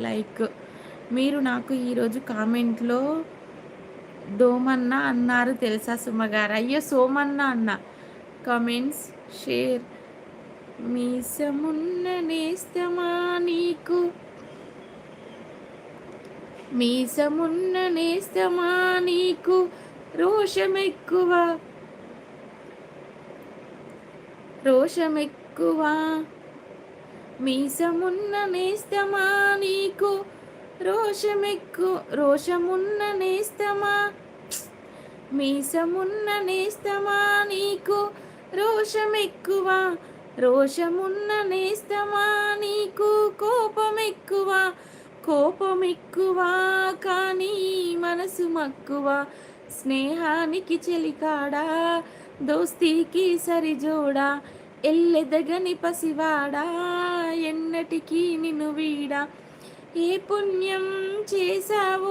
Like మీరు నాకు ఈరోజు కామెంట్‌లో దోమన్న అన్నారు తెలుసా సుమగారు. అయ్యో! సోమన్న అన్న. Comments, share. మీసమున్న నేస్తమా నీకు మీసమున్న నేస్తమా నీకు రోషమెక్కువ రోషమెక్కువ మీసమున్న నేస్తమా నీకు రోషమున్న నేస్తమా మీసమున్న నేస్తమా నీకు రోషమెక్కువ రోషమున్న నేస్తమా నీకు కోపమెక్కువ కోపమెక్కువ కానీ మనసు మక్కువ స్నేహానికి చెలికాడా దోస్తీకి సరిజోడా ఎల్లెదగని పసివాడా ఎన్నటికీ నిన్ను వీడా ఏ పుణ్యం చేశావో